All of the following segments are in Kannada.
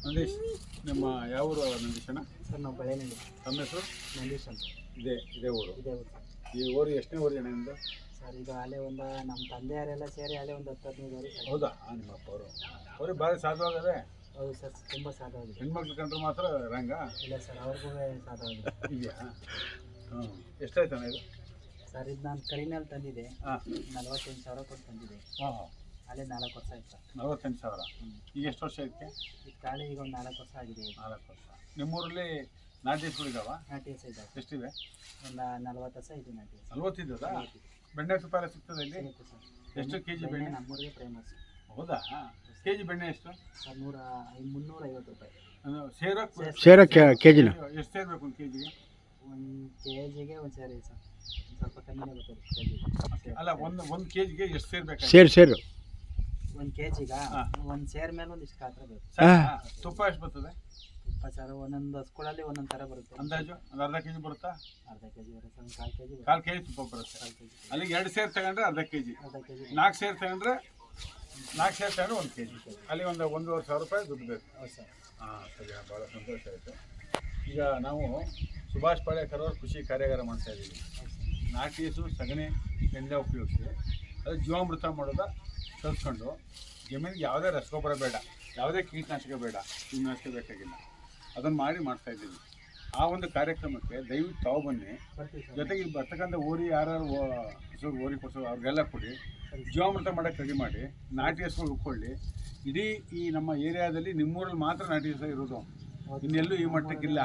ನಂದೀಶ್, ನಿಮ್ಮ ಯಾವ ಊರು ನಂದೀಶಣ್ಣ? ಸರ್ ನಾವು ಬೆಳೆನಳ್ಳಿ. ತಮ್ಮ ಹೆಸರು? ನಂದೀಶ್ ಅಂತ. ಇದೇ ಊರು. ಇದೇ ಊರು ಸರ್. ಈ ಊರು ಎಷ್ಟನೇ ಊರು ಜನ ನಿಮ್ಮದು? ಸರ್ ಈಗ ಅಲ್ಲೇ ಒಂದು ನಮ್ಮ ತಂದೆಯವರೆಲ್ಲ ಸೇರಿ ಅಲ್ಲೇ ಒಂದು 10-15 ಊರು ಸರ್. ಹೌದಾ? ನಿಮ್ಮ ಅಪ್ಪ ಅವರು ಅವ್ರಿಗೆ ಭಾರಿ ಸಾಧವಾಗದೆ. ಹೌದು ಸರ್, ತುಂಬ ಸಾಧವಾಗಿದೆ. ಹೆಣ್ಮಕ್ಳು ಕಂಡ್ರೆ ಮಾತ್ರ ರಂಗ ಇಲ್ಲ ಸರ್, ಅವ್ರಿಗೂ ಸಾಧವಾಗಿದೆ. ಇದೆಯಾ? ಹ್ಞೂ. ಎಷ್ಟಾಯ್ತಣ್ಣ ಇದು? ಸರ್ ಇದು ನಾನು ಕರಿನಲ್ಲಿ ತಂದಿದ್ದೆ. ಹಾಂ. 48,000 ಕೊಟ್ಟು ತಂದಿದ್ದೆ. ಹಾಂ. ಅಲ್ಲೇ 4 ವರ್ಷ ಆಯ್ತು ಸರ್. 48,000. ಈಗ ಎಷ್ಟು ವರ್ಷ ಇದಕ್ಕೆ? ಇದು ಕಾಳಿ ಈಗ ಒಂದು 4 ವರ್ಷ ಆಗಿದೆ. 4 ವರ್ಷ. ನಿಮ್ಮೂರಲ್ಲಿ ನಾಟಿ ಹಸುಗಳು ಇದಾವ? ನಾಟಿ ಹಸ ಇದ್ದಾವೆ. ಎಷ್ಟಿವೆ? ಒಂದು 40 ಹಸ ಇದೆ ನಾಟಿ ಹಸ. 40 ಇದ್ದದಾ? ಬೆಣ್ಣೆ ತುಪ್ಪ ಎಲ್ಲ ಸಿಗ್ತದೆ ಇಲ್ಲಿ? ಸಿಗುತ್ತೆ ಸರ್. ಎಷ್ಟು ಕೆ ಜಿ ಬೆಣ್ಣೆ? ನಮ್ಮೂರಿಗೆ ಫೇಮಸ್. ಹೌದಾ? ಕೆ ಜಿ ಬೆಣ್ಣೆ ಎಷ್ಟು? ಸರ್ 350 ರೂಪಾಯಿ. ಸೇರ ಕೆ ಜಿನ ಎಷ್ಟು ಸೇರಬೇಕು ಒಂದು ಕೆ ಜಿಗೆ? ಒಂದು ಕೆ ಜಿಗೆ ಒಂದು ಸೇರಿ ಸರ್, ಸ್ವಲ್ಪ ಕಮ್ಮಿನೇ ಬರ್ತದೆ ಕೆ ಜಿಗೆ. ಅಲ್ಲ, ಒಂದು ಕೆ ಜಿಗೆ ಎಷ್ಟು ಸೇರ್ಬೇಕು? ಸೇರು ಒಂದು ಕೆ ಜಿಗೆ ಒಂದು ಸೇರ್ ಮೇಲೆ ಒಂದಿಷ್ಟು ಕಾತ್ರ ಬೇಕು. ತುಪ್ಪ ಎಷ್ಟು ಬರ್ತದೆ? ತುಪ್ಪ ಸರ್ ಒಂದೊಂದು ಹಸ್ಗಳಲ್ಲಿ ಒಂದೊಂದು ಥರ ಬರುತ್ತೆ. ಅಂದಾಜು ಒಂದು ಅರ್ಧ ಕೆ ಜಿ ಬರುತ್ತಾ? ಅರ್ಧ ಕೆ ಜಿ ಬರುತ್ತೆ, ಒಂದು 1/4 ಕೆ ಜಿ. 1/4 ಕೆ ಜಿ ತುಪ್ಪ ಬರುತ್ತೆ. 1/4 ಕೆ ಜಿ. ಅಲ್ಲಿಗೆ 2 ಸೇರು ತಗೊಂಡ್ರೆ ಅರ್ಧ ಕೆ ಜಿ. ಅರ್ಧ ಕೆ ಜಿ. 4 ಸೇರು ತಗೊಂಡ್ರೆ 1 ಕೆ ಜಿ. ಅಲ್ಲಿ ಒಂದು 1,500 ರೂಪಾಯಿ ದುಡ್ಡು ಬೇಕು. ಹೌದು ಸರ್. ಹಾಂ, ಸರಿ. ಭಾಳ ಸಂತೋಷ ಆಯಿತು. ಈಗ ನಾವು ಸುಭಾಷ್ ಪಾಳೇಕರ್ ಅವ್ರ ಕೃಷಿ ಕಾರ್ಯಾಗಾರ ಮಾಡ್ತಾ ಇದ್ದೀವಿ. ನಾಟಿ ಹಸು ಸಗಣಿ ಎಣ್ಣೆ ಉಪಯೋಗಿಸಿ ಅದು ಜೀವಾಮೃತ ಮಾಡೋದ ಕಲ್ತ್ಕೊಂಡು ಜಮೀನಿಗೆ ಯಾವುದೇ ರಸಗೊಬ್ಬರ ಬೇಡ, ಯಾವುದೇ ಕೀಟನಾಶಕ ಬೇಡ, ಕೀಟನಾಶಕ ಬೇಕಾಗಿಲ್ಲ, ಅದನ್ನು ಮಾಡ್ತಾ ಇದ್ದೀವಿ. ಆ ಒಂದು ಕಾರ್ಯಕ್ರಮಕ್ಕೆ ದಯವಿಟ್ಟು ತಾವು ಬನ್ನಿ. ಜೊತೆಗೆ ಇಲ್ಲಿ ಬರ್ತಕ್ಕಂಥ ಊರಿ ಯಾರು ಹಸು ಓರಿ ಕೊಡ್ಸೋ ಅವ್ರಿಗೆಲ್ಲ ಕೊಡಿ, ಜೀವಾಮೃತ ಮಾಡೋಕ್ಕೆ ರೆಡಿ ಮಾಡಿ, ನಾಟಿ ಹಸುಗಳು ಉಟ್ಕೊಳ್ಳಿ. ಇಡೀ ಈ ನಮ್ಮ ಏರಿಯಾದಲ್ಲಿ ನಿಮ್ಮೂರಲ್ಲಿ ಮಾತ್ರ ನಾಟಿ ಹಸು ಇರೋದು, ಇನ್ನೆಲ್ಲೂ ಈ ಮಟ್ಟಕ್ಕಿಲ್ಲ.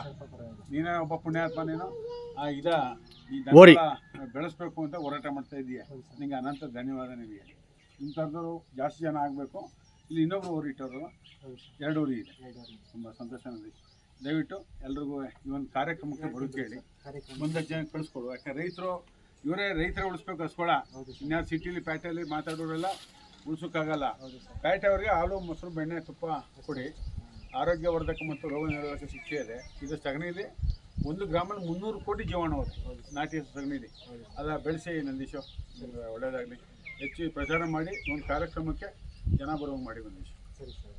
ನೀನೇ ಒಬ್ಬ ಪುಣ್ಯಾತ್ಮ, ನೀನು ಈ ದನ ಬೆಳೆಸ್ಬೇಕು ಅಂತ ಹೋರಾಟ ಮಾಡ್ತಾ ಇದ್ದೀಯ. ನಿಂಗೆ ಅನಂತ ಧನ್ಯವಾದ. ನಿಮಗೆ ಇಂಥದ್ದು ಜಾಸ್ತಿ ಜನ ಆಗಬೇಕು. ಇಲ್ಲಿ ಇನ್ನೊಬ್ರು ಊರು ಇಟ್ಟವರು 2 ಊರಿ ಇದೆ. ತುಂಬ ಸಂತೋಷ ನನಗೆ. ದಯವಿಟ್ಟು ಎಲ್ರಿಗೂ ಈ ಒಂದು ಕಾರ್ಯಕ್ರಮಕ್ಕೆ ಬರೋಕ್ಕೆ ಹೇಳಿ, ಮುಂದೆ ಜನ ಕಳಿಸ್ಕೊಡು. ಯಾಕಂದ್ರೆ ರೈತರೇ ಉಳಿಸ್ಬೇಕು ಹಸ್ಕೊಳ. ಇನ್ಯಾರು ಸಿಟಿಲಿ ಪೇಟೆಯಲ್ಲಿ ಮಾತಾಡೋರೆಲ್ಲ ಉಳಿಸೋಕ್ಕಾಗಲ್ಲ. ಪೇಟೆಯವ್ರಿಗೆ ಹಾಲು, ಮೊಸರು, ಬೆಣ್ಣೆ, ತುಪ್ಪ ಕೊಡಿ. ಆರೋಗ್ಯವರ್ಧಕ ಮತ್ತು ರೋಗ ನಿರೋಧಕ ಶಿಕ್ಷೆ ಇದೆ. ಇದು ಸಗಣಿಲಿ 1 ಗ್ರಾಮಲ್ಲಿ 300 ಕೋಟಿ ಜೀವಾಣು ಹೋದೆ ನಾಟಿ ಹಸು ಸಗಣಿಲಿ. ಅದ ಬೆಳೆಸಿ ನಂದೀಶು, ಒಳ್ಳೆಯದಾಗಲಿ. ಹೆಚ್ಚು ಪ್ರಚಾರ ಮಾಡಿ ಒಂದು ಕಾರ್ಯಕ್ರಮಕ್ಕೆ ಜನ ಬರುವಂಗೆ ಮಾಡಿ ನಂದೀಶು. ಸರಿ ಸರ್.